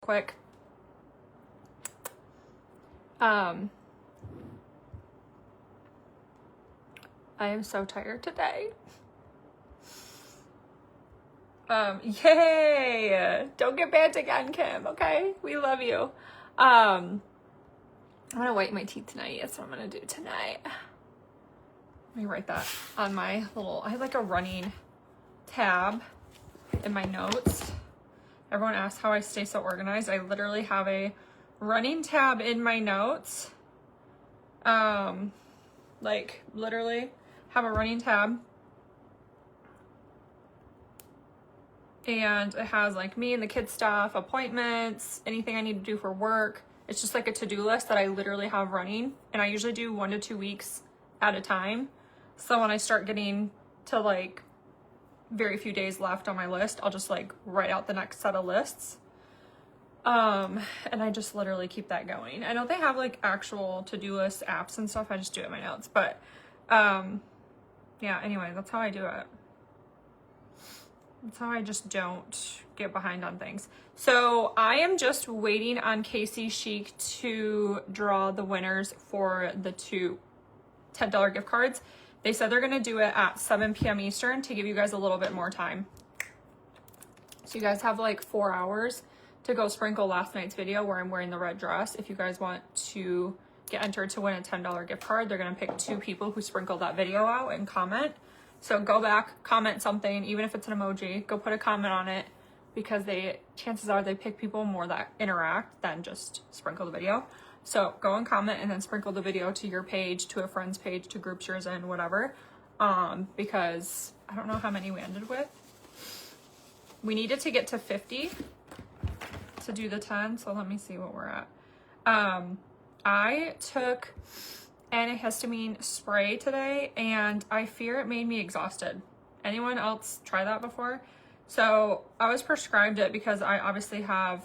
quick. I am so tired today. Yay! Don't get banned again, Kim, okay? We love you. I'm gonna whiten my teeth tonight. That's what I'm gonna do tonight. Let me write that on my little, I have like a running tab in my notes. Everyone asks how I stay so organized. I literally have a running tab in my notes. Like literally have a running tab. And it has like me and the kids stuff, appointments, anything I need to do for work. It's just like a to-do list that I literally have running. And I usually do 1 to 2 weeks at a time. So when I start getting to like very few days left on my list, I'll just like write out the next set of lists. And I just literally keep that going. I know they have like actual to-do list apps and stuff. I just do it in my notes. But yeah, anyway, that's how I do it. That's how I just don't get behind on things. So I am just waiting on Casey Chic to draw the winners for the 2 $10 gift cards. They said they're going to do it at 7 p.m. Eastern to give you guys a little bit more time. So you guys have like 4 hours to go sprinkle last night's video where I'm wearing the red dress. If you guys want to get entered to win a $10 gift card, they're going to pick 2 people who sprinkle that video out and comment. So go back, comment something, even if it's an emoji, go put a comment on it, because chances are they pick people more that interact than just sprinkle the video. So go and comment and then sprinkle the video to your page, to a friend's page, to groups yours in, whatever. Because I don't know how many we ended with. We needed to get to 50 to do the 10. So let me see what we're at. I took antihistamine spray today and I fear it made me exhausted. Anyone else try that before? So I was prescribed it because I obviously have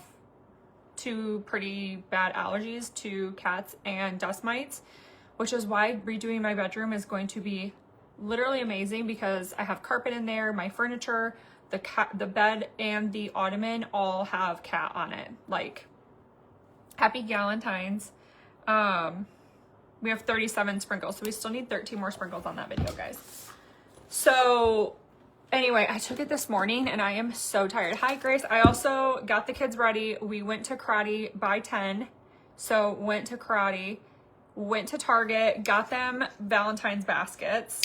2 pretty bad allergies to cats and dust mites, which is why redoing my bedroom is going to be literally amazing, because I have carpet in there, my furniture, the bed and the ottoman all have cat on it. Like, happy Galentine's. We have 37 sprinkles, so we still need 13 more sprinkles on that video, guys. So anyway, I took it this morning and I am so tired. Hi, Grace. I also got the kids ready. We went to karate by 10. So went to karate, went to Target, got them Valentine's baskets.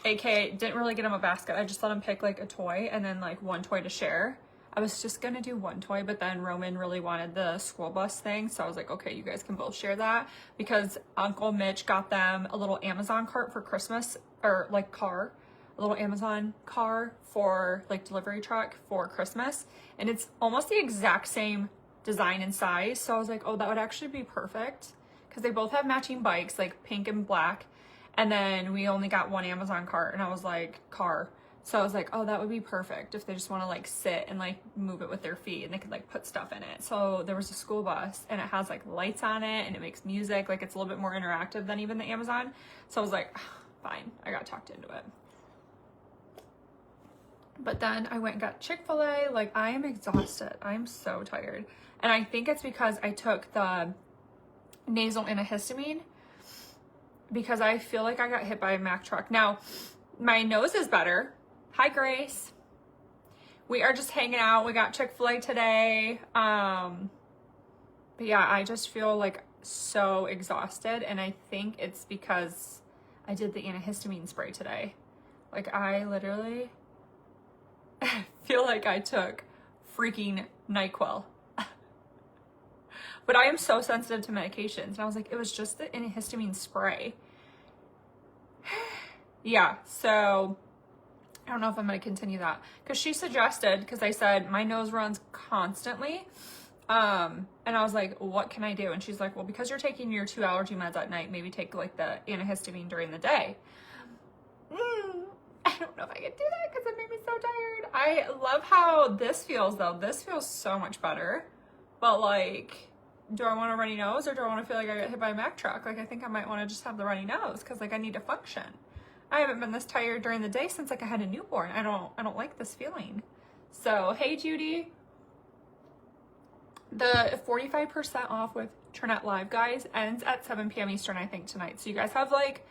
AKA didn't really get them a basket. I just let them pick like a toy and then like 1 toy to share. I was just gonna do 1 toy, but then Roman really wanted the school bus thing. So I was like, okay, you guys can both share that, because Uncle Mitch got them a little Amazon cart for Christmas, or like car, a little Amazon car for like delivery truck for Christmas. And it's almost the exact same design and size. So I was like, oh, that would actually be perfect, because they both have matching bikes, like pink and black. And then we only got 1 Amazon cart, and I was like, car. So I was like, oh, that would be perfect if they just want to like sit and like move it with their feet and they could like put stuff in it. So there was a school bus and it has like lights on it and it makes music. Like, it's a little bit more interactive than even the Amazon. So I was like, fine, I got talked into it. But then I went and got Chick-fil-A. Like, I am exhausted. I'm so tired. And I think it's because I took the nasal antihistamine, because I feel like I got hit by a Mack truck. Now, my nose is better. Hi, Grace. We are just hanging out. We got Chick-fil-A today. But yeah, I just feel like so exhausted. And I think it's because I did the antihistamine spray today. Like, I literally feel like I took freaking NyQuil. But I am so sensitive to medications. And I was like, it was just the antihistamine spray. Yeah, so I don't know if I'm going to continue that, because she suggested, because I said my nose runs constantly. And I was like, what can I do? And she's like, well, because you're taking your 2 allergy meds at night, maybe take like the antihistamine during the day. I don't know if I can do that, because it made me so tired. I love how this feels though. This feels so much better. But like, do I want a runny nose, or do I want to feel like I got hit by a Mack truck? Like, I think I might want to just have the runny nose, because like I need to function. I haven't been this tired during the day since like I had a newborn. I don't like this feeling. So, hey Judy. The 45% off with Trinette Live, guys, ends at 7 p.m. Eastern, I think, tonight. So you guys have like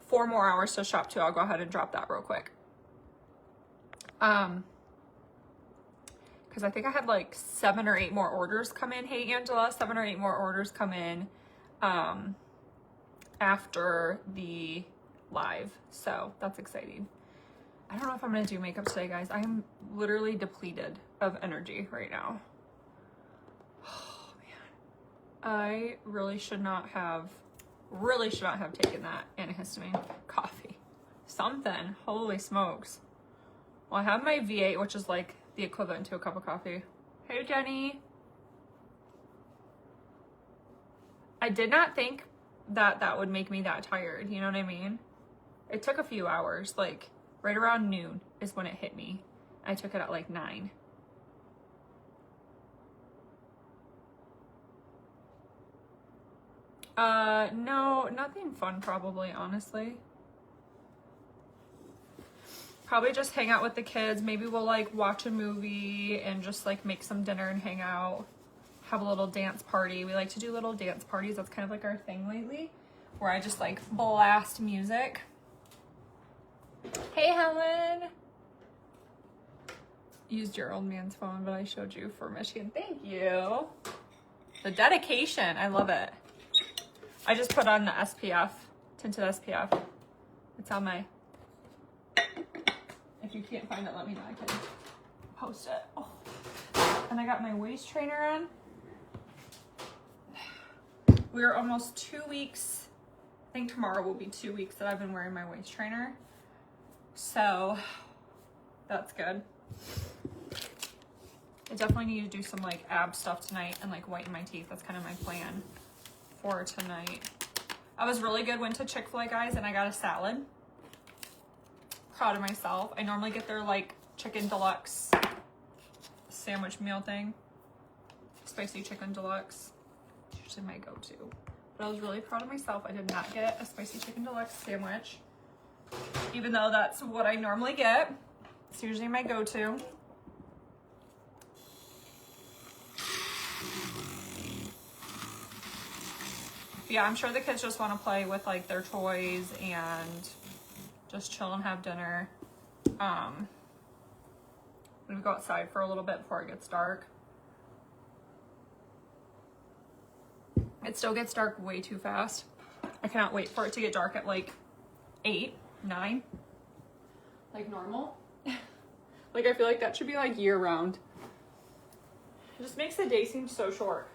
4 more hours to shop too. I'll go ahead and drop that real quick. Because I think I had like 7 or 8 more orders come in. Hey, Angela, 7 or 8 more orders come in after the live. So that's exciting. I don't know if I'm going to do makeup today, guys. I am literally depleted of energy right now. Oh, man. I really should not have taken that antihistamine coffee. Something. Holy smokes. Well, I have my V8, which is like the equivalent to a cup of coffee. Hey, Jenny. I did not think that that would make me that tired. You know what I mean? It took a few hours. Like, right around noon is when it hit me. I took it at like 9. No, nothing fun probably, honestly. Probably just hang out with the kids. Maybe we'll like watch a movie and just like make some dinner and hang out. Have a little dance party. We like to do little dance parties. That's kind of like our thing lately, where I just like blast music. Hey, Helen. Used your old man's phone, but I showed you for Michigan. Thank you. The dedication. I love it. I just put on the SPF, tinted SPF. It's on my... If you can't find it, let me know. I can post it. Oh. And I got my waist trainer on. We're almost 2 weeks. I think tomorrow will be 2 weeks that I've been wearing my waist trainer. So that's good. I definitely need to do some like ab stuff tonight and like whiten my teeth. That's kind of my plan for tonight. I was really good, went to Chick-fil-A, guys, and I got a salad. Proud of myself. I normally get their like chicken deluxe sandwich meal thing. Spicy chicken deluxe. It's usually my go-to. But I was really proud of myself. I did not get a spicy chicken deluxe sandwich. Even though that's what I normally get. It's usually my go-to. Yeah, I'm sure the kids just want to play with like their toys and just chill and have dinner. I'm gonna go outside for a little bit before it gets dark. It still gets dark way too fast. I cannot wait for it to get dark at like 8, 9, like normal. Like I feel like that should be like year round. It just makes the day seem so short.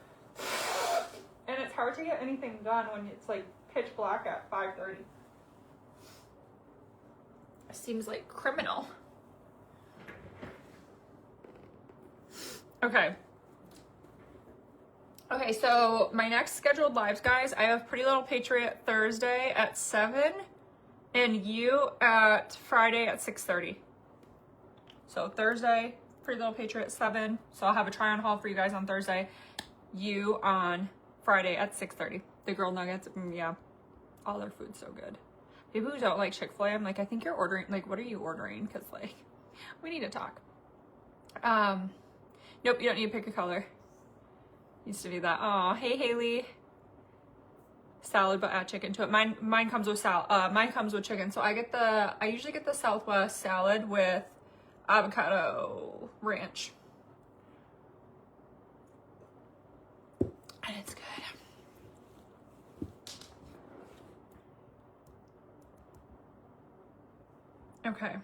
And it's hard to get anything done when it's like pitch black at 5:30. It seems like criminal. Okay. Okay, so my next scheduled lives, guys, I have Pretty Little Patriot Thursday at 7 and you at Friday at 6:30. So Thursday, Pretty Little Patriot 7. So I'll have a try on haul for you guys on Thursday. You on Friday at 6:30. The girl nuggets, yeah, all their food's so good. People who don't like Chick-fil-A, I'm like, I think you're ordering, like, what are you ordering? Because, like, we need to talk. Nope, you don't need to pick a color. Used to do that. Oh, hey, Haley. Salad, but add chicken to it. Mine comes with mine comes with chicken. So I usually get the Southwest salad with avocado ranch. And it's good. Okay.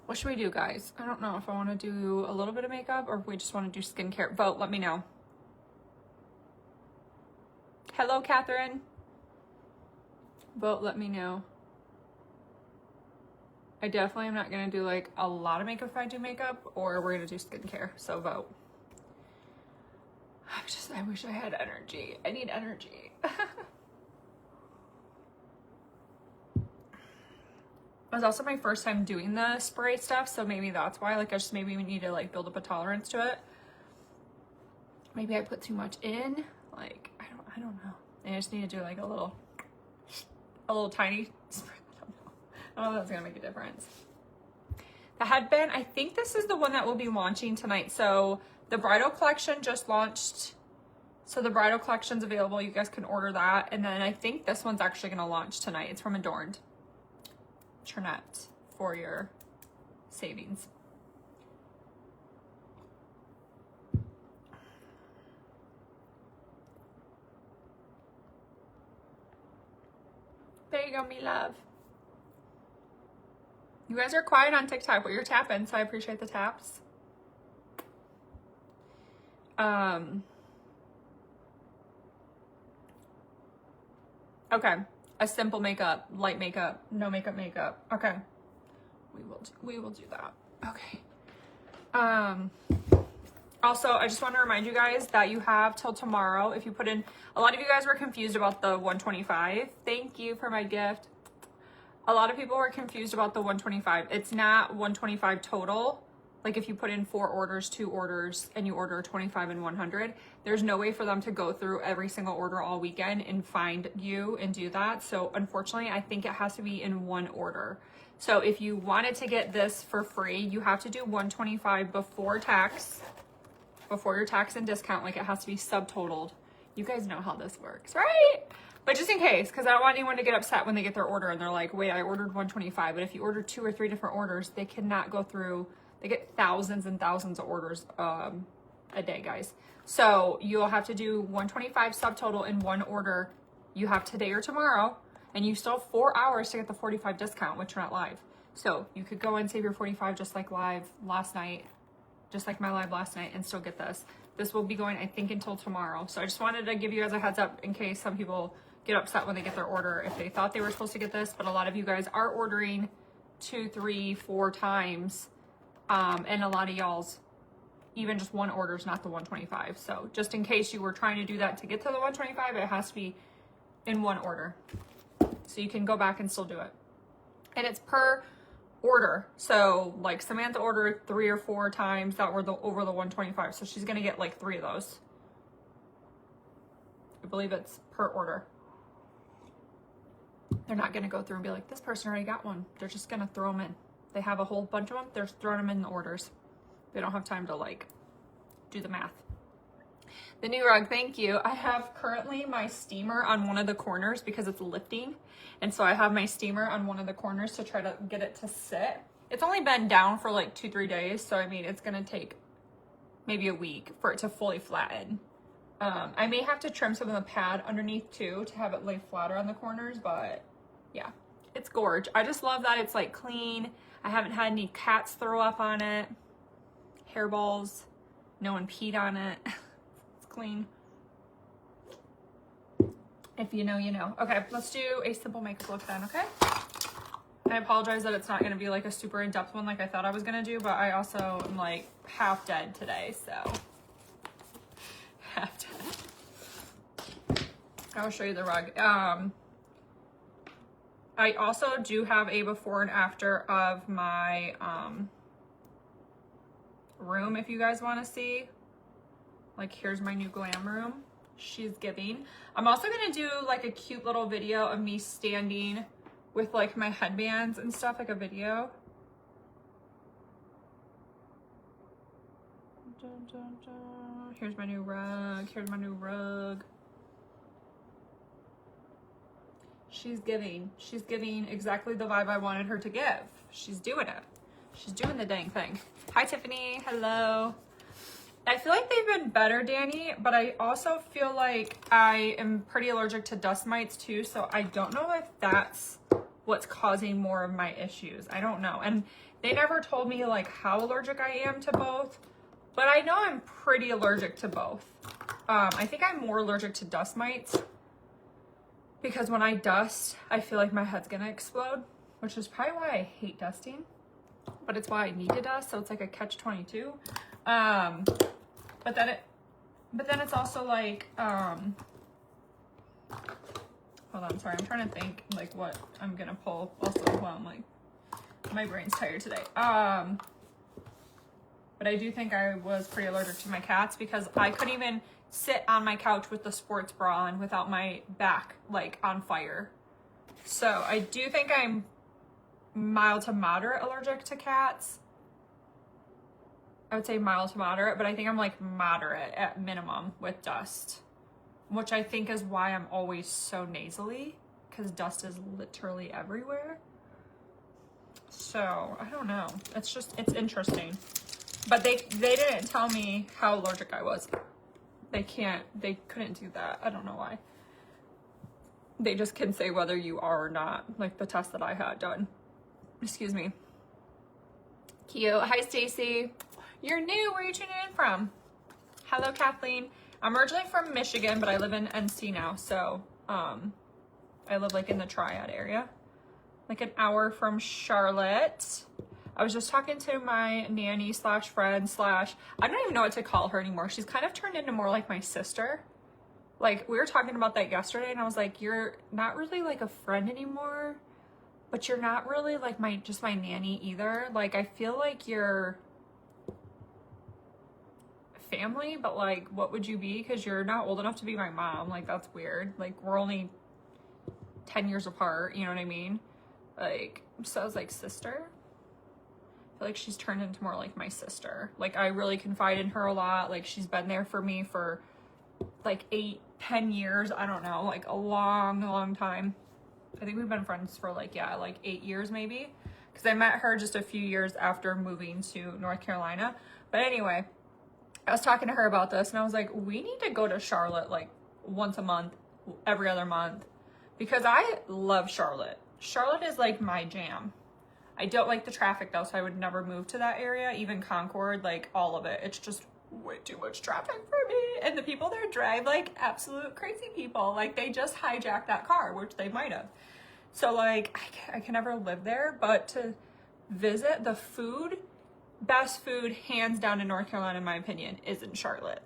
What should we do, guys? I don't know if I want to do a little bit of makeup or if we just want to do skincare. Vote, let me know. Hello, Catherine. Vote, let me know. I definitely am not going to do like a lot of makeup if I do makeup, or we're going to do skincare. So vote. I wish I had energy. I need energy. It was also my first time doing the spray stuff, so maybe that's why. Like, I just maybe need to like build up a tolerance to it. Maybe I put too much in. Like, I don't know. I just need to do like a little tiny spray. I don't know if that's gonna make a difference. The headband, I think this is the one that will be launching tonight. So the bridal collection just launched. So the bridal collection's available. You guys can order that. And then I think this one's actually going to launch tonight. It's from Adorned. Trinette for your savings. There you go, me love. You guys are quiet on TikTok, but you're tapping, so I appreciate the taps. Okay, a simple makeup, light makeup, no makeup makeup. Okay, we will do that. Okay. Also, I just want to remind you guys that you have till tomorrow. If you put in, a lot of you guys were confused about the 125. Thank you for my gift. A lot of people were confused about the 125. It's not 125 total. Like if you put in 4 orders, 2 orders, and you order 25 and 100, there's no way for them to go through every single order all weekend and find you and do that. So unfortunately, I think it has to be in one order. So if you wanted to get this for free, you have to do 125 before tax, before your tax and discount. Like it has to be subtotaled. You guys know how this works, right? But just in case, because I don't want anyone to get upset when they get their order and they're like, wait, I ordered 125. But if you order 2 or 3 different orders, they cannot go through. They get thousands and thousands of orders a day, guys. So you'll have to do 125 subtotal in one order. You have today or tomorrow, and you still have 4 hours to get the 45 discount, which you're not live. So you could go and save your 45 just like live last night, just like my live last night, and still get this. This will be going, I think, until tomorrow. So I just wanted to give you guys a heads up in case some people get upset when they get their order if they thought they were supposed to get this, but a lot of you guys are ordering 2, 3, 4 times. And a lot of y'all's even just one order is not the 125. So just in case you were trying to do that to get to the 125, it has to be in one order. So you can go back and still do it. And it's per order. So like Samantha ordered 3 or 4 times that were over the 125. So she's going to get like 3 of those. I believe it's per order. They're not going to go through and be like, this person already got one. They're just going to throw them in. They have a whole bunch of them. They're throwing them in the orders. They don't have time to like do the math. The new rug, thank you. I have currently my steamer on one of the corners because it's lifting. And so I have my steamer on one of the corners to try to get it to sit. It's only been down for like 2-3 days. So I mean, it's going to take maybe a week for it to fully flatten. I may have to trim some of the pad underneath too to have it lay flatter on the corners, but yeah, it's gorge. I just love that it's like clean. I haven't had any cats throw up on it. Hairballs. No one peed on it. It's clean. If you know, you know. Okay, let's do a simple makeup look then, okay? I apologize that it's not going to be like a super in-depth one like I thought I was going to do, but I also am like half dead today, so. Half dead. I'll show you the rug. I also do have a before and after of my room if you guys want to see. Like here's my new glam room. She's giving. I'm also going to do like a cute little video of me standing with like my headbands and stuff, like a video. Dun, dun, dun. Here's my new rug. Here's my new rug. She's giving. She's giving exactly the vibe I wanted her to give. She's doing it. She's doing the dang thing. Hi, Tiffany. Hello. I feel like they've been better, Danny, but I also feel like I am pretty allergic to dust mites too, so I don't know if that's what's causing more of my issues. I don't know. And they never told me like how allergic I am to both, but I know I'm pretty allergic to both. I think I'm more allergic to dust mites because when I dust, I feel like my head's gonna explode, which is probably why I hate dusting, but it's why I need to dust. So it's like a catch-22. But then it's also like, hold on, sorry, I'm trying to think like what I'm gonna pull also while I'm like, my brain's tired today. But I do think I was pretty allergic to my cats because I couldn't even sit on my couch with the sports bra on without my back like on fire. So I do think I'm mild to moderate allergic to cats. I would say mild to moderate, but I think I'm like moderate at minimum with dust, which I think is why I'm always so nasally, because dust is literally everywhere. So I don't know. It's interesting. But they didn't tell me how allergic I was. They couldn't do that. I don't know why. They just can say whether you are or not, like the test that I had done. Excuse me. Cute. Hi, Stacy. You're new. Where are you tuning in from? Hello, Kathleen. I'm originally from Michigan, but I live in NC now. So, I live like in the Triad area, like an hour from Charlotte. I was just talking to my nanny slash friend slash, I don't even know what to call her anymore. She's kind of turned into more like my sister. Like, we were talking about that yesterday, and I was like, you're not really like a friend anymore, but you're not really like just my nanny either. Like, I feel like you're family, but like, what would you be? Because you're not old enough to be my mom. Like, that's weird. Like, we're only 10 years apart, you know what I mean? Like, so I was like, sister? I feel like she's turned into more like my sister. Like, I really confide in her a lot. Like, she's been there for me for like 8-10 years. I don't know, like a long time. I think we've been friends for like, yeah, like 8 years maybe. Because I met her just a few years after moving to North Carolina. But anyway, I was talking to her about this, and I was like, we need to go to Charlotte like once a month, every other month, because I love Charlotte. Charlotte is like my jam. I don't like the traffic though, so I would never move to that area, even Concord, like all of it. It's just way too much traffic for me. And the people there drive like absolute crazy people. Like, they just hijacked that car, which they might have. So like, I can never live there, but to visit, the food, best food hands down in North Carolina, in my opinion, is in Charlotte.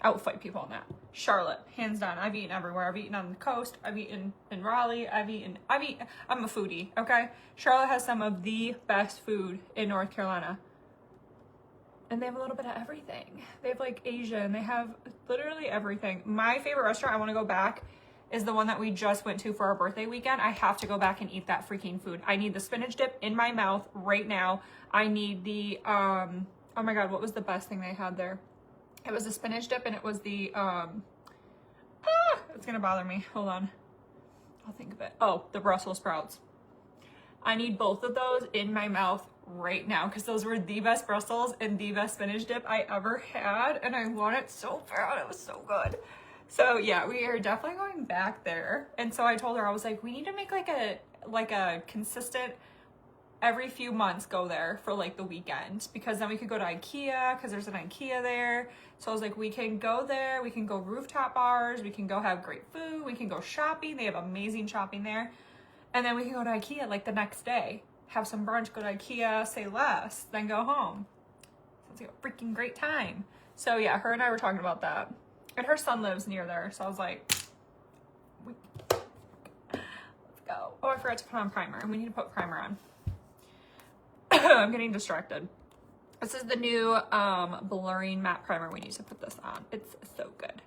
I will fight people on that. Charlotte, hands down. I've eaten everywhere. I've eaten on the coast. I've eaten in Raleigh. I'm a foodie, okay? Charlotte has some of the best food in North Carolina. And they have a little bit of everything. They have like Asian. They have literally everything. My favorite restaurant, I want to go back, is the one that we just went to for our birthday weekend. I have to go back and eat that freaking food. I need the spinach dip in my mouth right now. I need the, oh my God, what was the best thing they had there? It was the spinach dip, and it was the, it's gonna bother me. Hold on. I'll think of it. Oh, the Brussels sprouts. I need both of those in my mouth right now, because those were the best Brussels and the best spinach dip I ever had, and I want it so bad. It was so good. So yeah, we are definitely going back there. And so I told her, I was like, we need to make like a consistent, every few months go there for like the weekend, because then we could go to IKEA, because there's an IKEA there. So I was like, we can go there, we can go rooftop bars, we can go have great food, we can go shopping. They have amazing shopping there. And then we can go to IKEA like the next day, have some brunch, go to IKEA, say less, then go home. Sounds like a freaking great time. So yeah, her and I were talking about that. And her son lives near there, so I was like, let's go. Oh, I forgot to put on primer, and we need to put primer on. I'm getting distracted. This is the new blurring matte primer. We need to put this on. It's so good.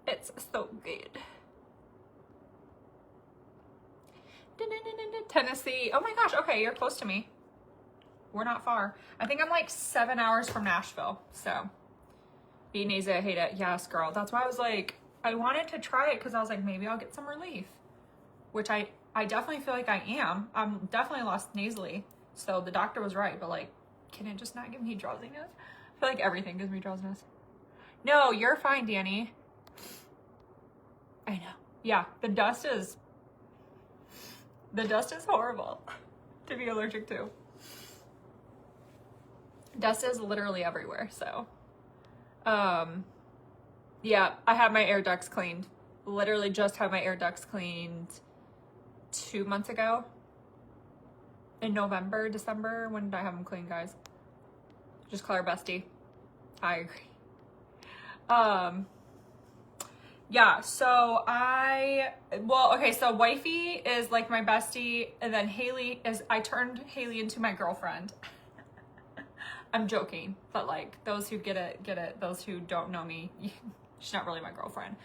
It's so good. Tennessee. Oh my gosh. Okay, you're close to me. We're not far. I think I'm like 7 hours from Nashville. So, Vietnamese, I hate it. Yes, girl. That's why I was like, I wanted to try it, because I was like, maybe I'll get some relief. Which I definitely feel like I am. I'm definitely lost nasally. So the doctor was right, but like, can it just not give me drowsiness? I feel like everything gives me drowsiness. No, you're fine, Danny. I know. Yeah, the dust is horrible to be allergic to. Dust is literally everywhere, so. Yeah, I had my air ducts cleaned. Literally just had my air ducts cleaned 2 months ago. In November, December. When did I have them clean, guys? Just call her bestie. I agree. Yeah, so so wifey is like my bestie, and then I turned Haley into my girlfriend. I'm joking, but like, those who get it. Those who don't know me, she's not really my girlfriend.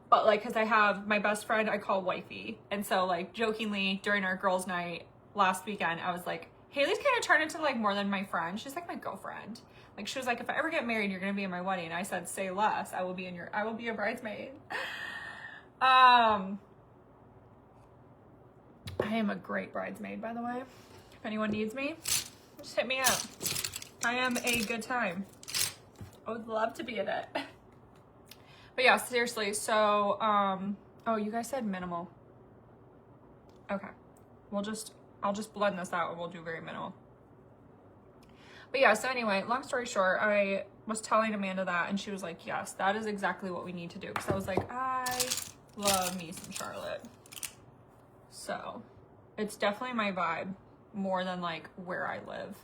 But like, cause I have my best friend I call wifey. And so like, jokingly during our girls' night last weekend, I was like, Haley's kind of turned into like more than my friend. She's like my girlfriend. Like she was like, if I ever get married, you're gonna be in my wedding. And I said, say less. I will be a bridesmaid. I am a great bridesmaid, by the way. If anyone needs me, just hit me up. I am a good time. I would love to be in it. But yeah, seriously. So, oh, you guys said minimal. Okay. I'll just blend this out and we'll do very minimal. But yeah, so anyway, long story short, I was telling Amanda that and she was like, yes, that is exactly what we need to do. Because I was like, I love me some Charlotte. So it's definitely my vibe more than like where I live.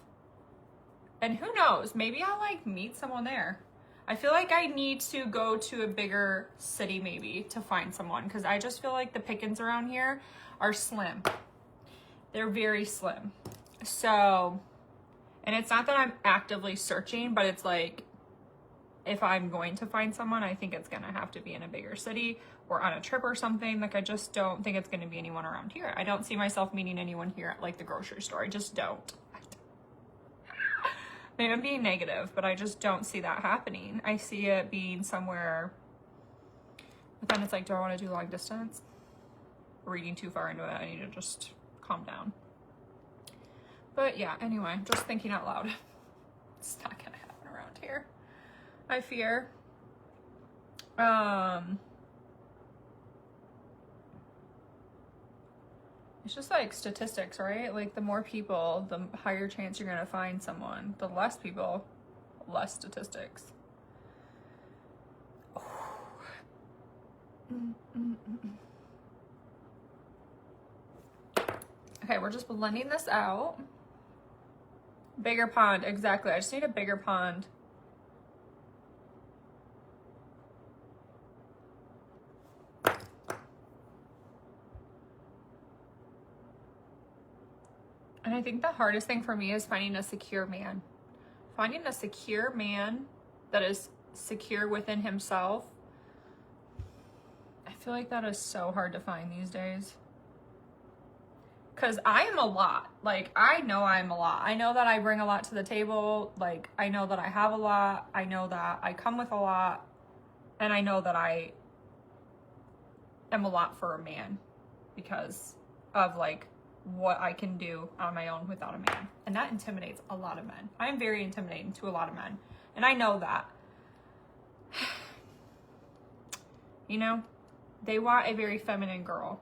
And who knows, maybe I'll like meet someone there. I feel like I need to go to a bigger city maybe to find someone because I just feel like the pickings around here are slim. They're very slim. So, and it's not that I'm actively searching, but it's like, if I'm going to find someone, I think it's gonna have to be in a bigger city or on a trip or something. Like, I just don't think it's gonna be anyone around here. I don't see myself meeting anyone here at like the grocery store. I just don't. Maybe I'm being negative, but I just don't see that happening. I see it being somewhere, but then it's like, do I wanna do long distance? Reading too far into it, I need to just calm down. But yeah, anyway, just thinking out loud. It's not gonna happen around here, I fear. It's just like statistics, right? Like the more people, the higher chance you're gonna find someone. The less people, less statistics. Okay, we're just blending this out. Bigger pond, exactly. I just need a bigger pond. And I think the hardest thing for me is finding a secure man. Finding a secure man that is secure within himself. I feel like that is so hard to find these days. Because I am a lot. Like, I know I'm a lot. I know that I bring a lot to the table. Like, I know that I have a lot. I know that I come with a lot. And I know that I am a lot for a man. Because of, like, what I can do on my own without a man. And that intimidates a lot of men. I am very intimidating to a lot of men. And I know that. You know? They want a very feminine girl.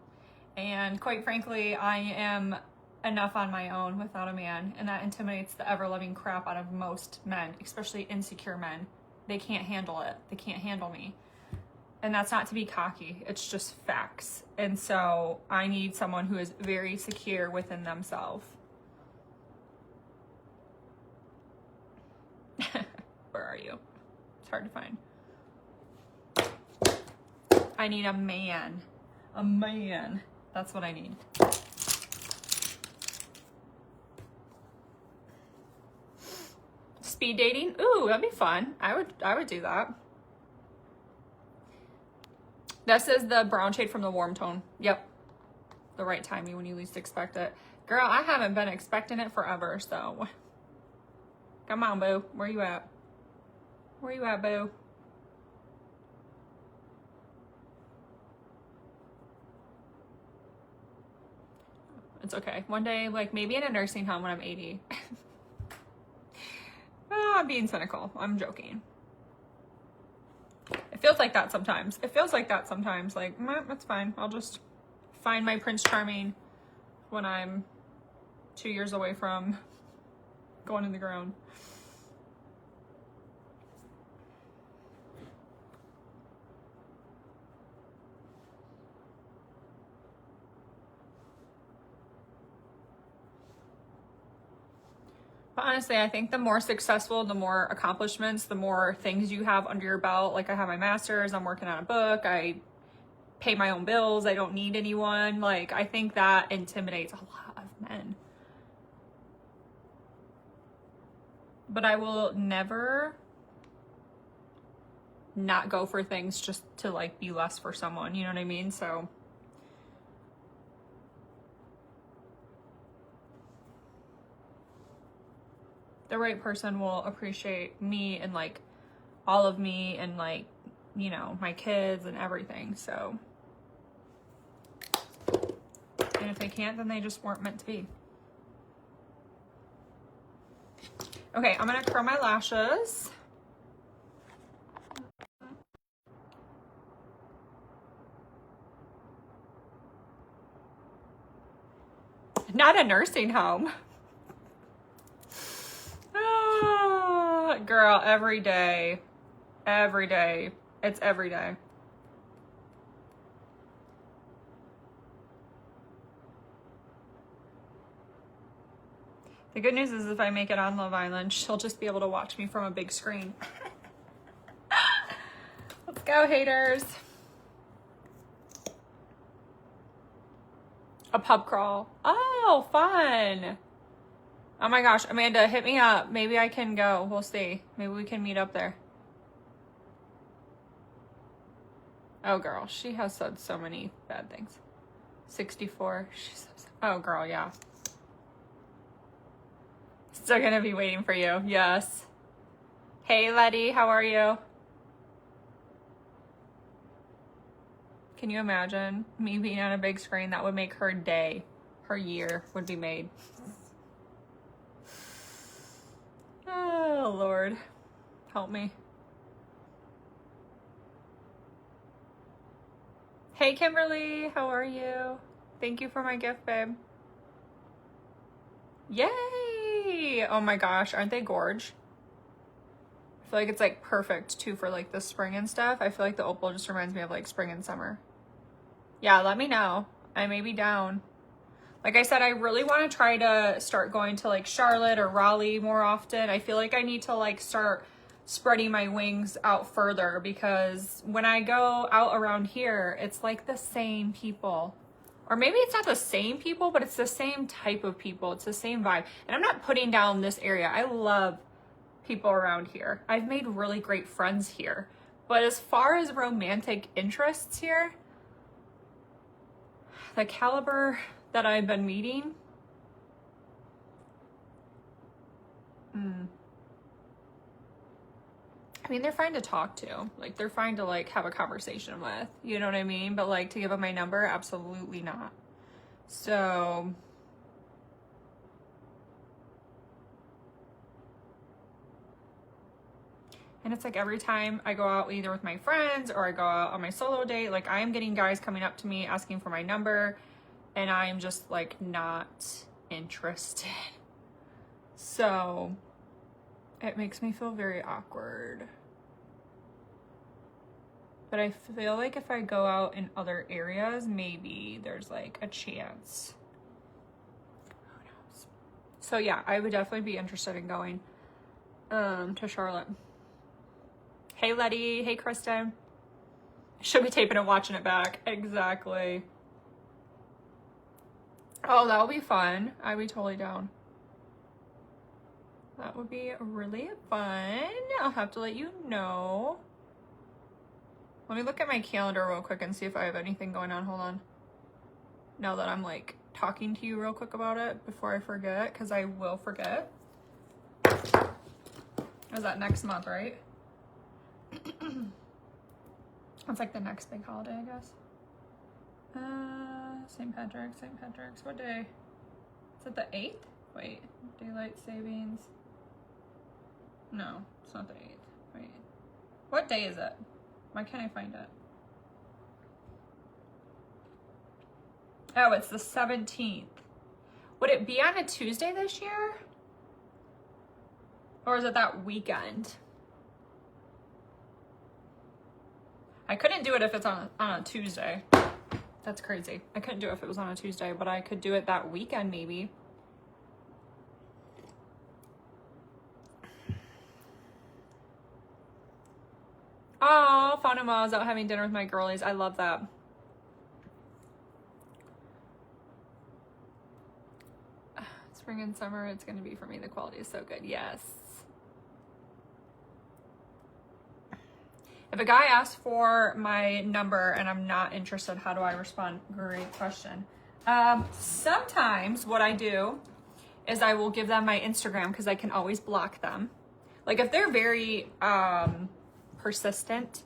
And quite frankly, I am enough on my own without a man. And that intimidates the ever-loving crap out of most men, especially insecure men. They can't handle it. They can't handle me. And that's not to be cocky. It's just facts. And so I need someone who is very secure within themselves. Where are you? It's hard to find. I need a man. A man. That's what I need. Speed dating? Ooh, that'd be fun. I would do that. This is the brown shade from the warm tone. Yep. The right timing when you least expect it. Girl, I haven't been expecting it forever, so. Come on, boo. Where you at? Where you at, boo? It's okay. One day, like maybe in a nursing home when I'm 80. Oh, I'm being cynical. I'm joking. It feels like that sometimes. It feels like that sometimes. Like, that's fine. I'll just find my Prince Charming when I'm 2 years away from going in the ground. Honestly, I think the more successful, the more accomplishments, the more things you have under your belt. Like I have my master's, I'm working on a book, I pay my own bills, I don't need anyone. Like I think that intimidates a lot of men. But I will never not go for things just to like be less for someone, you know what I mean? So the right person will appreciate me and like all of me and like, you know, my kids and everything. So, and if they can't, then they just weren't meant to be. Okay, I'm gonna curl my lashes. Not a nursing home. Oh, girl, every day. Every day. It's every day. The good news is if I make it on Love Island, she'll just be able to watch me from a big screen. Let's go, haters. A pub crawl. Oh, fun. Oh my gosh, Amanda, hit me up. Maybe I can go. We'll see. Maybe we can meet up there. Oh, girl, she has said so many bad things. 64. She's oh, girl, yeah. Still gonna be waiting for you. Yes. Hey, Letty, how are you? Can you imagine me being on a big screen? That would make her day, her year would be made. Oh, Lord. Help me. Hey, Kimberly, how are you? Thank you for my gift, babe. Yay! Oh my gosh, aren't they gorge? I feel like it's like perfect too for like the spring and stuff. I feel like the opal just reminds me of like spring and summer. Yeah, let me know. I may be down. Like I said, I really want to try to start going to like Charlotte or Raleigh more often. I feel like I need to like start spreading my wings out further because when I go out around here, it's like the same people. Or maybe it's not the same people, but it's the same type of people. It's the same vibe. And I'm not putting down this area. I love people around here. I've made really great friends here. But as far as romantic interests here, the caliber that I've been meeting, I mean, they're fine to talk to. Like, they're fine to, like, have a conversation with. You know what I mean? But, like, to give them my number, absolutely not. So, and it's like every time I go out either with my friends or I go out on my solo date, like, I am getting guys coming up to me asking for my number. And I'm just, like, not interested. So, it makes me feel very awkward. But I feel like if I go out in other areas, maybe there's like a chance. Who knows? So yeah, I would definitely be interested in going to Charlotte. Hey Letty, hey Kristen. Should be taping and watching it back. Exactly. Oh, that would be fun. I'd be totally down. That would be really fun. I'll have to let you know. Let me look at my calendar real quick and see if I have anything going on. Hold on. Now that I'm like talking to you real quick about it before I forget, because I will forget. Is that next month, right? That's like the next big holiday, I guess. St. Patrick's. What day? Is it the 8th? Wait, daylight savings. No, it's not the 8th. Wait. What day is it? Why can't I find it? Oh, it's the 17th. Would it be on a Tuesday this year? Or is it that weekend? I couldn't do it if it's on a Tuesday. That's crazy. I couldn't do it if it was on a Tuesday, but I could do it that weekend maybe. Oh, found him while I was out having dinner with my girlies. I love that. Spring and summer, it's going to be for me. The quality is so good. Yes. If a guy asks for my number and I'm not interested, how do I respond? Great question. Sometimes what I do is I will give them my Instagram because I can always block them. Like if they're very persistent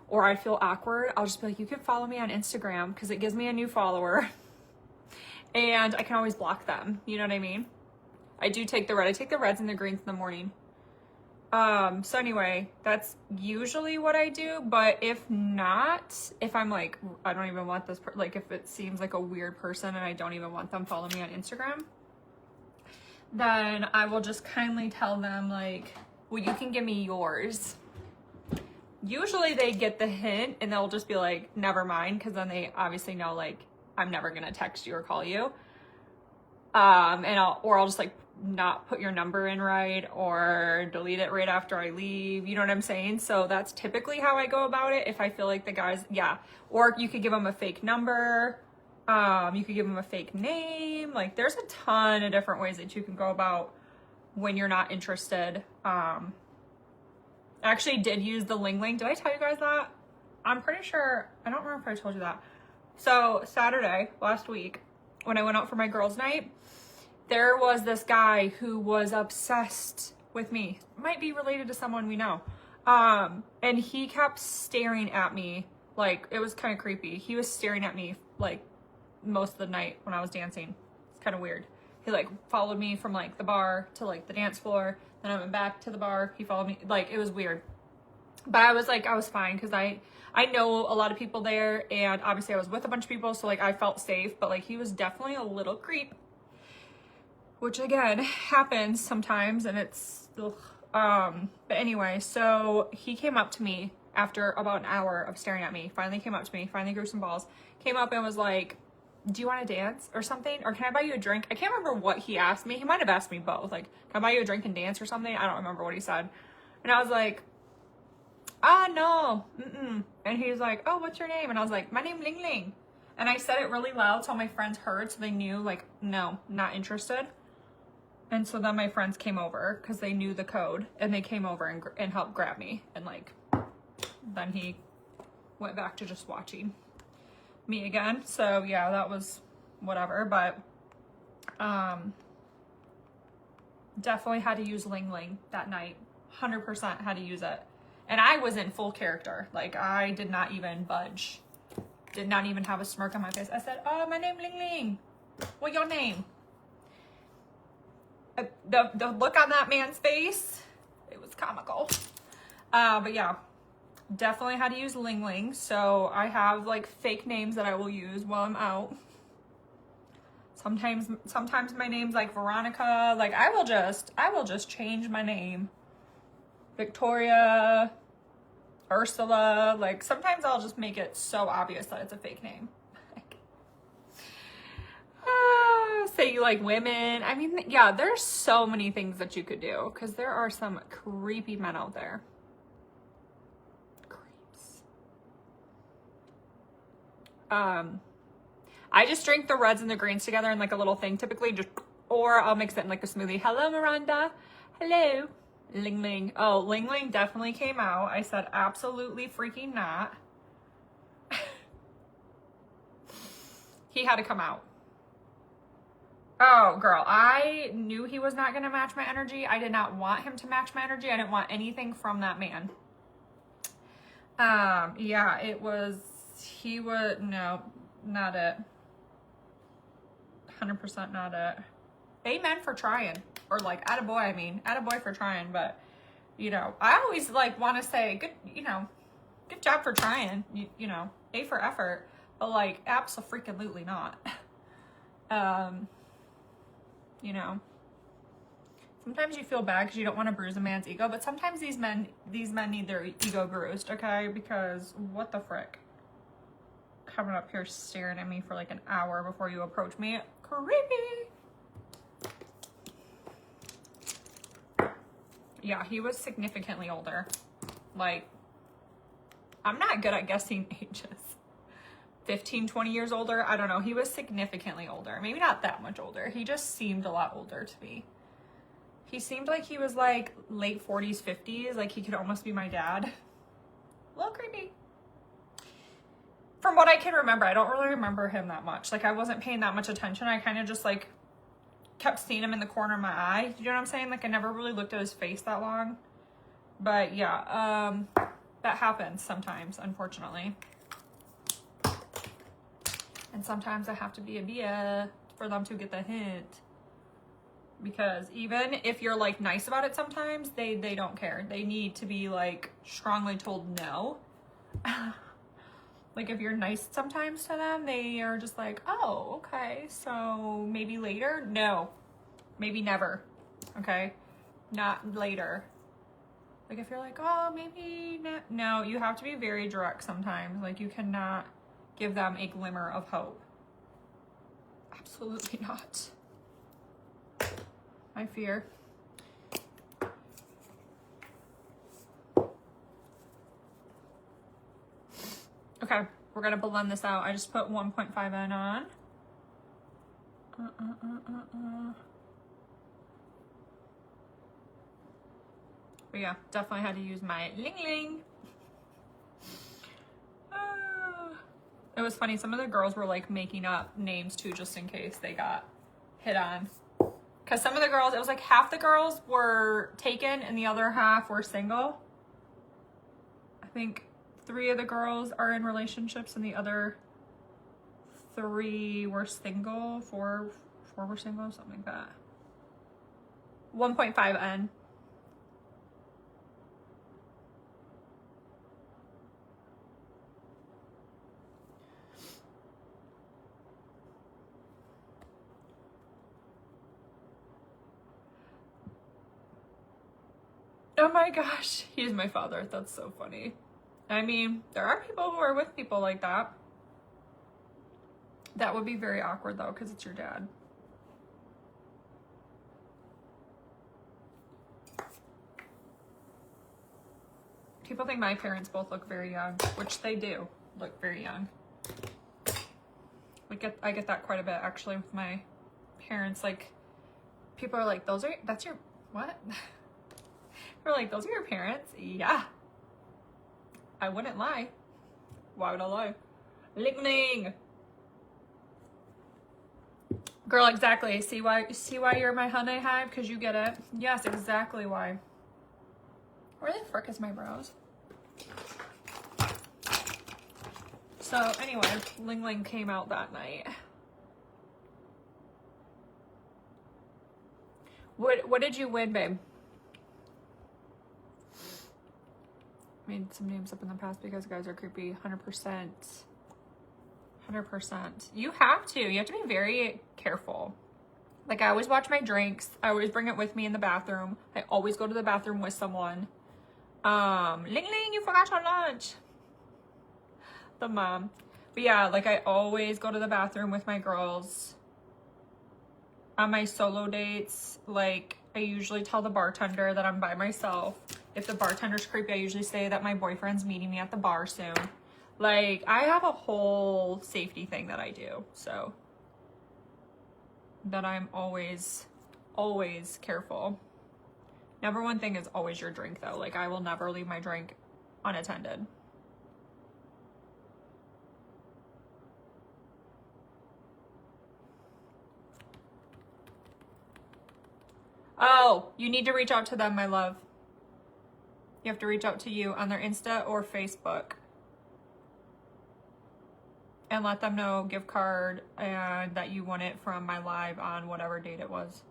or I feel awkward, I'll just be like, you can follow me on Instagram because it gives me a new follower and I can always block them. You know what I mean? I do take the red. I take the reds and the greens in the morning. So anyway, that's usually what I do. But if not, if I'm like, I don't even want this, like if it seems like a weird person and I don't even want them following me on Instagram, then I will just kindly tell them like, well, you can give me yours. Usually they get the hint and they'll just be like, never mind. Cause then they obviously know like, I'm never going to text you or call you. And I'll just like not put your number in right or delete it right after I leave. You know what I'm saying? So that's typically how I go about it. If I feel like the guys, yeah. Or you could give them a fake number. You could give them a fake name. Like there's a ton of different ways that you can go about when you're not interested. I actually did use the Leigh. Did I tell you guys that? I'm pretty sure, I don't remember if I told you that. So Saturday, last week, when I went out for my girls' night, there was this guy who was obsessed with me. Might be related to someone we know. And he kept staring at me. Like, it was kind of creepy. He was staring at me, like, most of the night when I was dancing. It's kind of weird. He, like, followed me from, like, the bar to, like, the dance floor. Then I went back to the bar. He followed me. Like, it was weird. But I was, like, I was fine because I know a lot of people there. And obviously I was with a bunch of people. So, like, I felt safe. But, like, he was definitely a little creep. Which again happens sometimes and it's ugh. But anyway, so he came up to me after about an hour of staring at me, finally came up to me, finally grew some balls, came up and was like, do you want to dance or something, or can I buy you a drink? I can't remember what he asked me. He might have asked me both, like, can I buy you a drink and dance or something? I don't remember what he said. And I was like, no. And he's like, oh, what's your name? And I was like, my name Leigh. And I said it really loud so all my friends heard, so they knew, like, no, not interested. And so then my friends came over because they knew the code, and they came over and helped grab me. And like, then he went back to just watching me again. So yeah, that was whatever. But definitely had to use Leigh that night. 100% had to use it. And I was in full character. Like I did not even budge. Did not even have a smirk on my face. I said, oh, my name Leigh. What's your name? The look on that man's face, it was comical. But yeah, definitely had to use Leigh. So I have like fake names that I will use while I'm out. Sometimes my name's like Veronica. Like I will just change my name. Victoria, Ursula. Like sometimes I'll just make it so obvious that it's a fake name. Say you like women. I mean, yeah, there's so many things that you could do because there are some creepy men out there. Creeps. I just drink the reds and the greens together in like a little thing typically, just, or I'll mix it in like a smoothie. Hello, Miranda. Hello. Leigh. Oh, Leigh definitely came out. I said absolutely freaking not. He had to come out. Oh, girl, I knew he was not going to match my energy. I did not want him to match my energy. I didn't want anything from that man. Yeah, no, not it. 100% not it. Amen for trying. Or like, attaboy for trying. But, you know, I always like want to say, good job for trying. You know, A for effort. But like, abso-freaking-lutely not. You know, sometimes you feel bad because you don't want to bruise a man's ego, but sometimes these men need their ego bruised, okay? Because what the frick? Coming up here staring at me for like an hour before you approach me. Creepy. Yeah, he was significantly older. Like, I'm not good at guessing ages. 15, 20 years older. I don't know. He was significantly older. Maybe not that much older. He just seemed a lot older to me. He seemed like he was like late 40s, 50s. Like he could almost be my dad. A little creepy. From what I can remember, I don't really remember him that much. Like I wasn't paying that much attention. I kind of just like kept seeing him in the corner of my eye. You know what I'm saying? Like I never really looked at his face that long. But yeah, that happens sometimes, unfortunately. And sometimes I have to be a Bia for them to get the hint. Because even if you're like nice about it sometimes, they don't care. They need to be like strongly told no. Like if you're nice sometimes to them, they are just like, oh, okay, so maybe later? No, maybe never, okay? Not later. Like if you're like, oh, maybe not. No, you have to be very direct sometimes. Like you cannot give them a glimmer of hope. Absolutely not. I fear. Okay, we're gonna blend this out. I just put 1.5 in on. But yeah, definitely had to use my Leigh. It was funny, some of the girls were like making up names too, just in case they got hit on. Because some of the girls, it was like half the girls were taken and the other half were single. I think 3 of the girls are in relationships and the other 3 were single. 4 were single, something like that. 1.5 N. Oh my gosh, he's my father. That's so funny. I mean, there are people who are with people like that. That would be very awkward though, because it's your dad. People think my parents both look very young, which they do look very young. I get that quite a bit actually with my parents. Like, people are like, that's your, what? We're like, those are your parents? Yeah. I wouldn't lie. Why would I lie? Leigh. Girl, exactly. See why you're my honey hive? Because you get it. Yes, exactly why. Where the frick is my brows? So anyway, Leigh came out that night. What did you win, babe? Made some names up in the past because guys are creepy. 100%. 100%. You have to be very careful. Like, I always watch my drinks. I always bring it with me in the bathroom. I always go to the bathroom with someone. Leigh, you forgot your lunch. The mom. But yeah, like, I always go to the bathroom with my girls. On my solo dates, like, I usually tell the bartender that I'm by myself. If the bartender's creepy, I usually say that my boyfriend's meeting me at the bar soon. Like, I have a whole safety thing that I do, so that I'm always careful. Number one thing is always your drink, though. Like, I will never leave my drink unattended. Oh, you need to reach out to them, my love. You have to reach out to you on their Insta or Facebook. And let them know, gift card, and that you won it from my live on whatever date it was.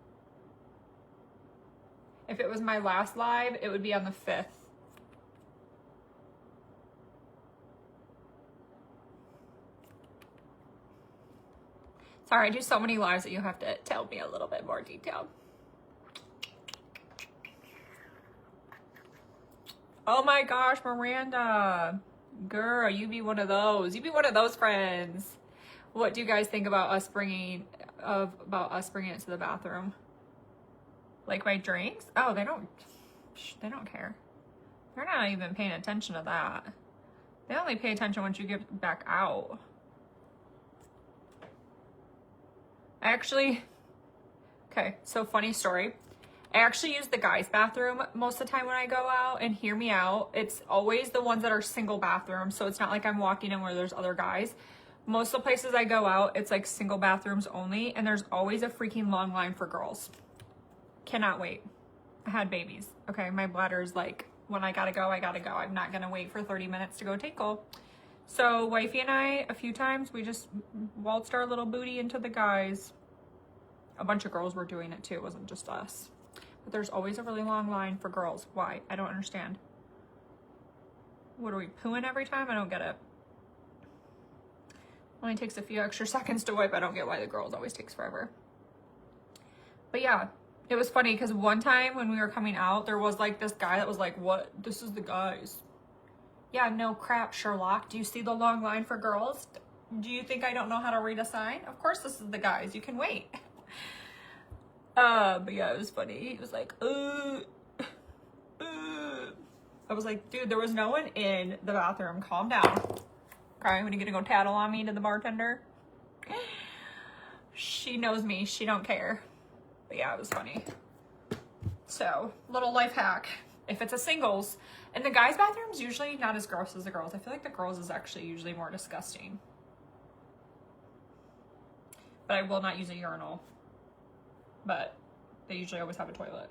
If it was my last live, it would be on the 5th. Sorry, I do so many lives that you have to tell me a little bit more detail. Oh my gosh, Miranda. Girl, you be one of those. You be one of those friends. What do you guys think about us bringing it to the bathroom? Like my drinks? Oh, they don't care. They're not even paying attention to that. They only pay attention once you get back out. Okay, so funny story. I actually use the guys' bathroom most of the time when I go out, and hear me out. It's always the ones that are single bathrooms, so it's not like I'm walking in where there's other guys. Most of the places I go out, it's like single bathrooms only, and there's always a freaking long line for girls. Cannot wait. I had babies. Okay, my bladder's like, when I gotta go, I gotta go. I'm not gonna wait for 30 minutes to go tinkle. So wifey and I, a few times, we just waltzed our little booty into the guys. A bunch of girls were doing it too. It wasn't just us. But there's always a really long line for girls. Why? I don't understand. What are we pooing every time? I don't get it. Only takes a few extra seconds to wipe. I don't get why the girls always takes forever. But yeah, it was funny because one time when we were coming out, there was like this guy that was like, what? This is the guys. Yeah, no crap, Sherlock. Do you see the long line for girls? Do you think I don't know how to read a sign? Of course this is the guys. You can wait. But yeah, it was funny. He was like, I was like, dude, there was no one in the bathroom. Calm down. Okay, when you gonna go tattle on me to the bartender? She knows me. She don't care. But yeah, it was funny. So, little life hack. If it's a singles, and the guys' bathroom's usually not as gross as the girls. I feel like the girls is actually usually more disgusting. But I will not use a urinal. But they usually always have a toilet.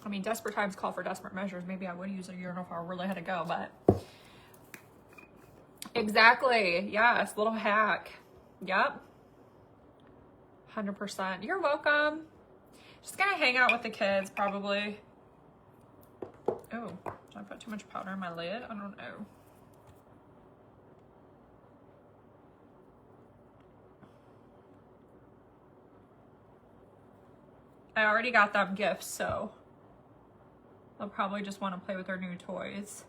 I mean, desperate times call for desperate measures. Maybe I would use a urinal if I really had to go, but exactly. Yes, little hack. Yep. 100%. You're welcome. Just gonna hang out with the kids probably. Oh, did I put too much powder in my lid? I don't know. I already got them gifts, so they'll probably just want to play with their new toys.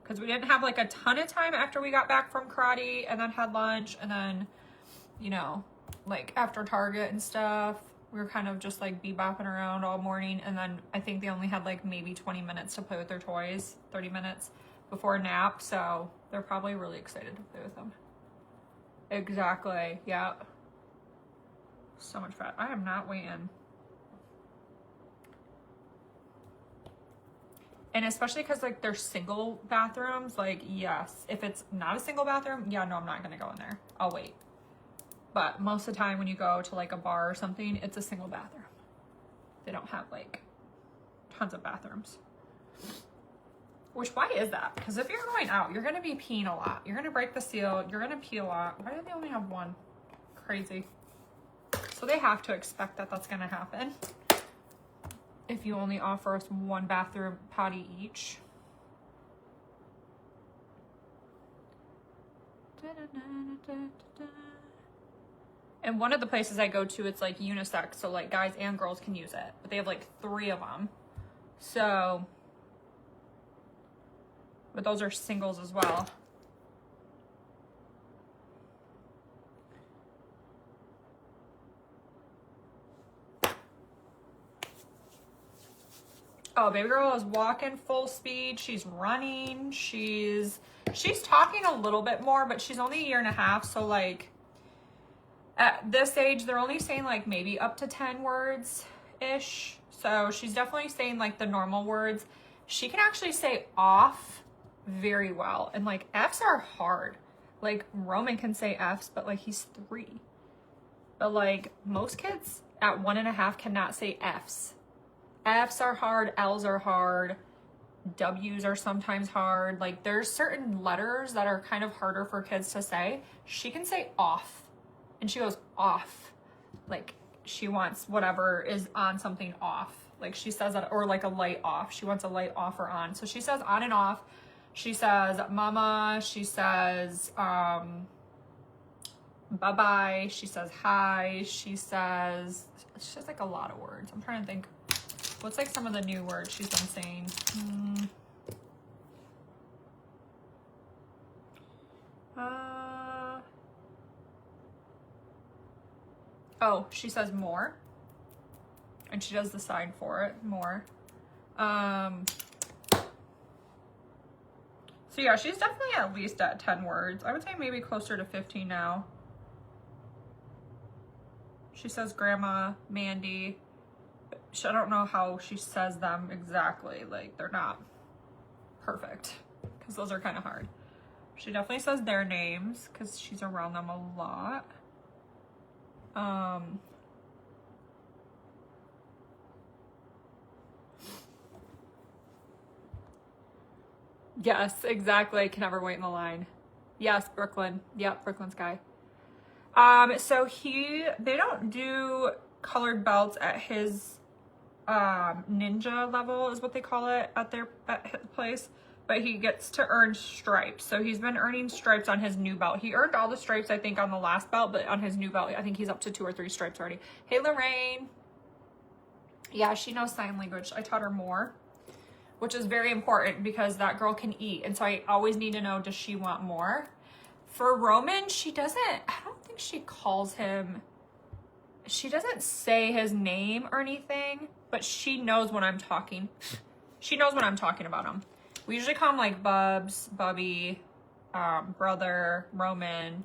Because we didn't have like a ton of time after we got back from karate and then had lunch and then, you know, like after Target and stuff. We were kind of just like bebopping around all morning. And then I think they only had like maybe 20 minutes to play with their toys, 30 minutes before a nap. So they're probably really excited to play with them. Exactly. Yeah. So much fat. I am not weighing. And especially because like they're single bathrooms, like yes, if it's not a single bathroom, yeah, no, I'm not gonna go in there. I'll wait. But most of the time when you go to like a bar or something, it's a single bathroom. They don't have like tons of bathrooms. Which, why is that? Because if you're going out, you're gonna be peeing a lot. You're gonna break the seal, you're gonna pee a lot. Why do they only have one? Crazy. So they have to expect that that's gonna happen. If you only offer us one bathroom potty each. And one of the places I go to, it's like unisex, so like guys and girls can use it. But they have like 3 of them. So, but those are singles as well. Oh, baby girl is walking full speed. She's running. She's talking a little bit more, but she's only 1.5 years. So like at this age, they're only saying like maybe up to 10 words ish. So she's definitely saying like the normal words. She can actually say off very well. And like F's are hard. Like Roman can say F's, but like he's 3. But like most kids at 1.5 cannot say F's. F's are hard, L's are hard, W's are sometimes hard. Like there's certain letters that are kind of harder for kids to say. She can say off, and she goes off. Like she wants whatever is on something off. Like she says that, or like a light off. She wants a light off or on. So she says on and off. She says mama. She says bye-bye. She says hi. She says like a lot of words. I'm trying to think. What's like some of the new words she's been saying? Oh, she says more. And she does the sign for it, more. So yeah, she's definitely at least at 10 words. I would say maybe closer to 15 now. She says grandma, Mandy. I don't know how she says them exactly. Like they're not perfect. because those are kind of hard. She definitely says their names because she's around them a lot. Yes, exactly. I can never wait in the line. Yes, Brooklyn. Yep, Brooklyn's guy. So they don't do colored belts at his ninja level is what they call it at his place, but he gets to earn stripes. So he's been earning stripes on his new belt. He earned all the stripes, I think, on the last belt, but on his new belt, I think he's up to 2 or 3 stripes already. Hey, Lorraine. Yeah, she knows sign language. I taught her more, which is very important because that girl can eat. And so I always need to know, does she want more? For Roman, she doesn't, I don't think she calls him, she doesn't say his name or anything, but she knows when I'm talking. She knows when I'm talking about him. We usually call him like Bubs, Bubby, brother, Roman.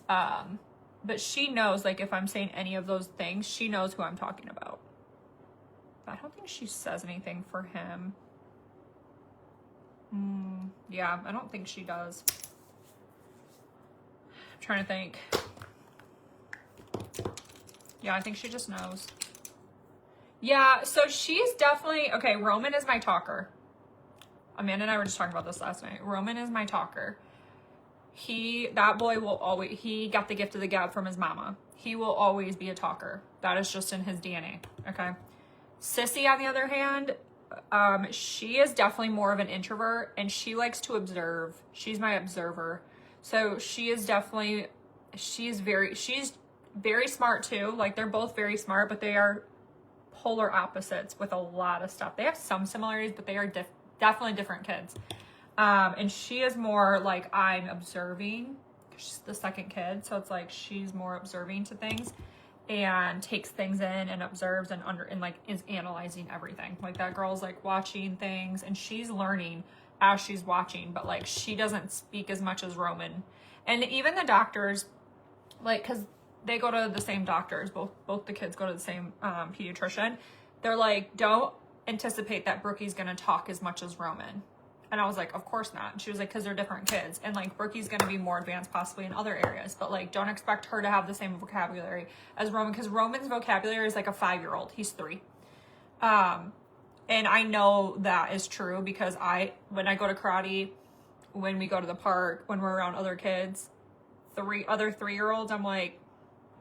But she knows, like, if I'm saying any of those things, she knows who I'm talking about. But I don't think she says anything for him. Yeah, I don't think she does. I'm trying to think. Yeah, I think she just knows. Yeah, so she's definitely, okay, Roman is my talker. Amanda and I were just talking about this last night. Roman is my talker. That boy will always, he got the gift of the gab from his mama. He will always be a talker. That is just in his DNA, okay? Sissy, on the other hand, she is definitely more of an introvert and she likes to observe. She's my observer. So she is definitely, she's very smart too. Like, they're both very smart, but they are polar opposites with a lot of stuff. They have some similarities, but they are definitely different kids. And she is more like, I'm observing. She's the second kid, so it's like she's more observing to things and takes things in and observes and like is analyzing everything. Like, that girl's like watching things and she's learning as she's watching, but like she doesn't speak as much as Roman. And even the doctors, like, because they go to the same doctors, both the kids go to the same pediatrician. They're like, don't anticipate that Brookie's gonna talk as much as Roman. And I was like, of course not. And she was like, because they're different kids. And like, Brookie's gonna be more advanced possibly in other areas, but like, don't expect her to have the same vocabulary as Roman, because Roman's vocabulary is like a 5-year-old. He's 3. And I know that is true because when I go to karate, when we go to the park, when we're around other kids, other 3-year-olds, I'm like,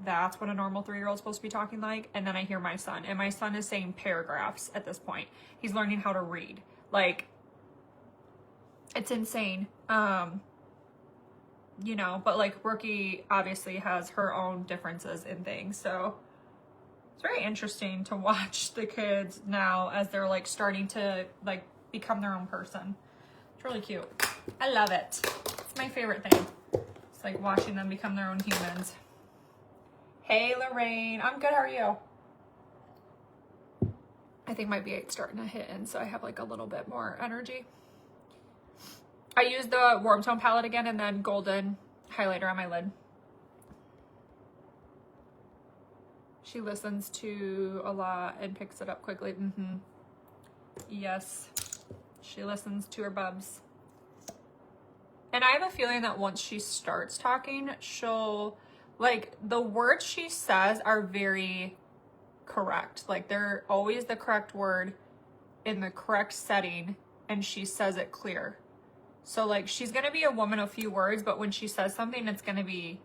that's what a normal 3-year-old is supposed to be talking like. And then I hear my son, and my son is saying paragraphs at this point. He's learning how to read. Like, it's insane. You know, but like, Rookie obviously has her own differences in things. So it's very interesting to watch the kids now as they're like starting to like become their own person. It's really cute. I love it. It's my favorite thing. It's like watching them become their own humans. Hey, Lorraine. I'm good. How are you? I think my V8's starting to hit in, so I have like a little bit more energy. I used the warm tone palette again and then golden highlighter on my lid. She listens to a lot and picks it up quickly. Yes. She listens to her bubs. And I have a feeling that once she starts talking, she'll, like, the words she says are very correct. Like, they're always the correct word in the correct setting, and she says it clear. So, like, she's going to be a woman of few words, but when she says something, it's going to be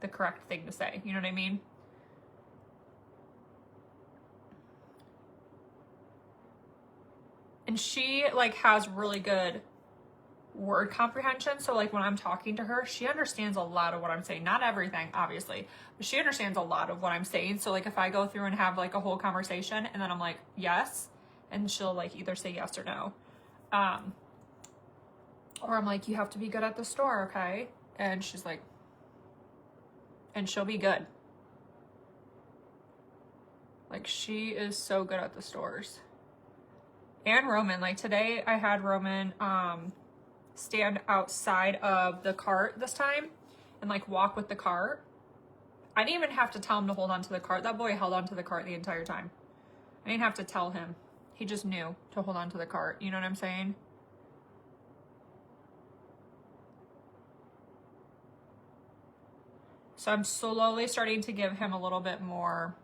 the correct thing to say. You know what I mean? And she, like, has really good word comprehension. So, like, when I'm talking to her, she understands a lot of what I'm saying. Not everything, obviously, but she understands a lot of what I'm saying. So, like, if I go through and have, like, a whole conversation and then I'm like, yes, and she'll, like, either say yes or no. Or I'm like, you have to be good at the store, okay? And she's like, and she'll be good. Like, she is so good at the stores. And Roman, like, today I had Roman stand outside of the cart this time and like walk with the cart. I didn't even have to tell him to hold on to the cart. That boy held on to the cart the entire time. I didn't have to tell him. He just knew to hold on to the cart. You know what I'm saying? So I'm slowly starting to give him a little bit more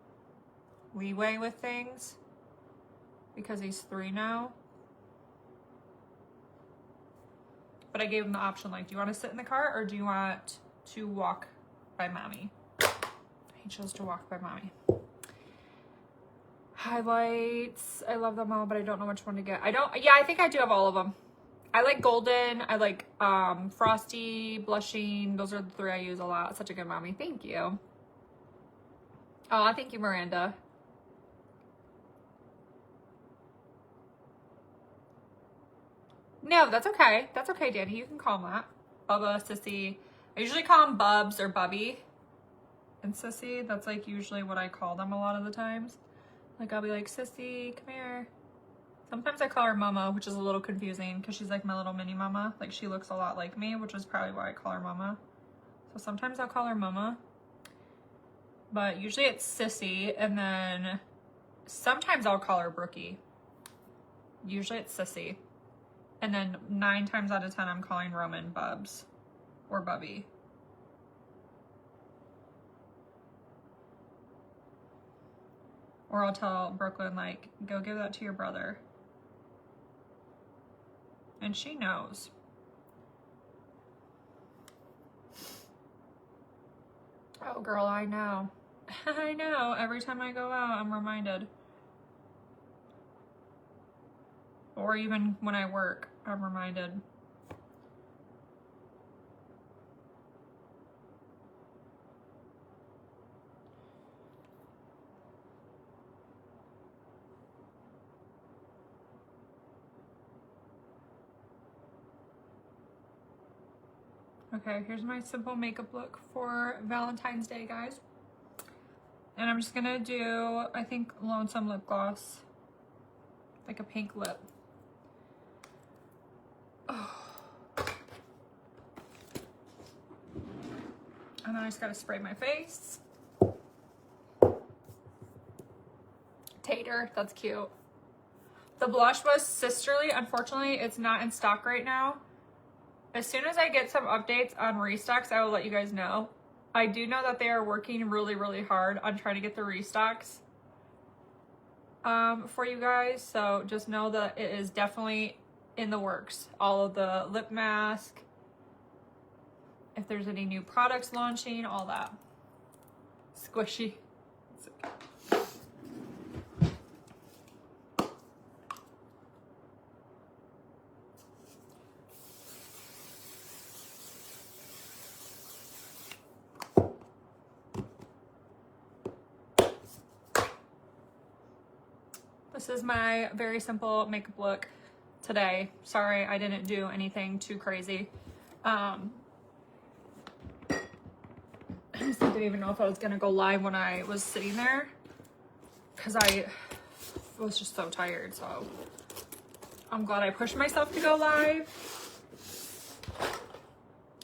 leeway with things because he's 3 now. But I gave him the option, like, do you want to sit in the car or do you want to walk by mommy? He chose to walk by mommy. Highlights. I love them all, but I don't know which one to get. Yeah, I think I do have all of them. I like golden. I like frosty, blushing. Those are the 3 I use a lot. Such a good mommy. Thank you. Oh, thank you, Miranda. No, that's okay. That's okay, Danny. You can call him that. Bubba, Sissy. I usually call him Bubs or Bubby. And Sissy, that's like usually what I call them a lot of the times. Like I'll be like, Sissy, come here. Sometimes I call her Mama, which is a little confusing because she's like my little mini mama. Like she looks a lot like me, which is probably why I call her Mama. So sometimes I'll call her Mama. But usually it's Sissy, and then sometimes I'll call her Brookie. Usually it's Sissy. And then 9 times out of 10 I'm calling Roman Bubs or Bubby. Or I'll tell Brooklyn, like, go give that to your brother. And she knows. Oh, girl, I know. I know. Every time I go out, I'm reminded. Or even when I work, I'm reminded. Okay, here's my simple makeup look for Valentine's Day, guys. And I'm just gonna do, I think, Lonesome lip gloss. Like a pink lip. Oh. And then I just gotta spray my face. Tater, that's cute. The blush was Sisterly. Unfortunately, it's not in stock right now. As soon as I get some updates on restocks, I will let you guys know. I do know that they are working really, really hard on trying to get the restocks for you guys. So just know that it is definitely in the works. All of the lip mask, if there's any new products launching, all that. Squishy. It's okay. This is my very simple makeup look today. Sorry, I didn't do anything too crazy. I just didn't even know if I was gonna go live when I was sitting there because I was just so tired. So I'm glad I pushed myself to go live.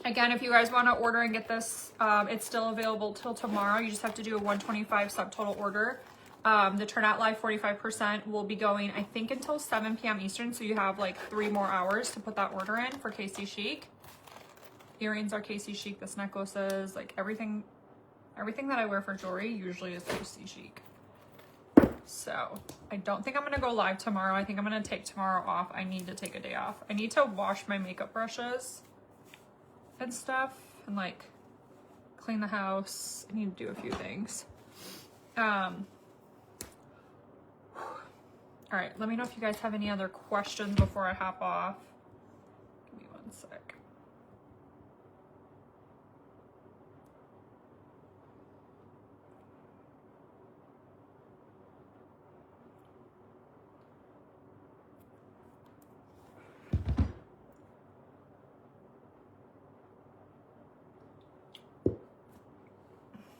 Again, if you guys want to order and get this, it's still available till tomorrow. You just have to do a $125 subtotal order. The Trinette Live 45% will be going, I think, until 7 p.m. Eastern. So you have like 3 more hours to put that order in for Casey Chic. Earrings are Casey Chic. This necklaces, like everything that I wear for jewelry usually is Casey Chic. So I don't think I'm going to go live tomorrow. I think I'm going to take tomorrow off. I need to take a day off. I need to wash my makeup brushes and stuff and like clean the house. I need to do a few things. All right, let me know if you guys have any other questions before I hop off. Give me 1 sec.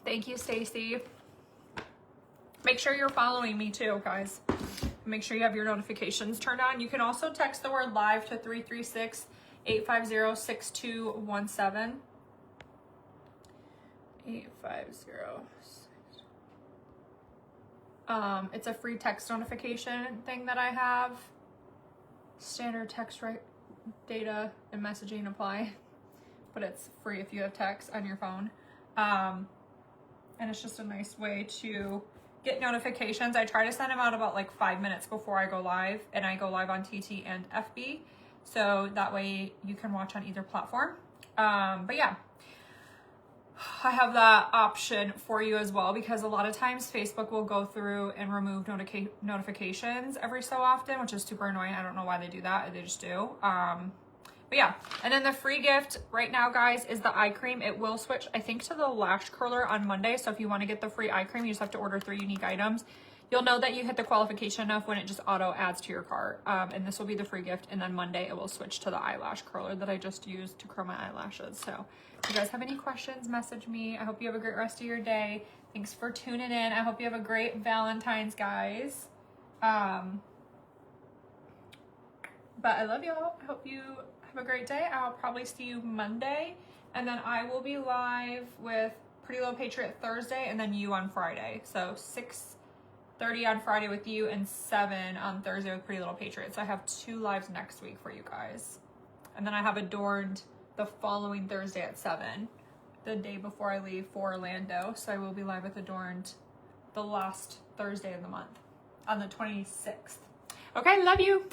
Thank you, Stacy. Make sure you're following me too, guys. Make sure you have your notifications turned on. You can also text the word live to 336-850-6217. 850. It's a free text notification thing that I have. Standard text data and messaging apply, but it's free if you have text on your phone. And it's just a nice way to get notifications. I try to send them out about like 5 minutes before I go live, and I go live on TT and FB. So that way you can watch on either platform. But yeah, I have that option for you as well, because a lot of times Facebook will go through and remove notifications every so often, which is super annoying. I don't know why they do that. They just do. But yeah, and then the free gift right now, guys, is the eye cream. It will switch, I think, to the lash curler on Monday. So if you want to get the free eye cream, you just have to order 3 unique items. You'll know that you hit the qualification enough when it just auto adds to your cart. And this will be the free gift. And then Monday it will switch to the eyelash curler that I just used to curl my eyelashes. So if you guys have any questions, message me. I hope you have a great rest of your day. Thanks for tuning in. I hope you have a great Valentine's, guys. But I love y'all. I hope you have a great day. I'll probably see you Monday. And then I will be live with Pretty Little Patriot Thursday, and then you on Friday. So 6:30 on Friday with you, and 7 on Thursday with Pretty Little Patriot. So I have 2 lives next week for you guys. And then I have Adorned the following Thursday at 7, the day before I leave for Orlando. So I will be live with Adorned the last Thursday of the month on the 26th. Okay, love you.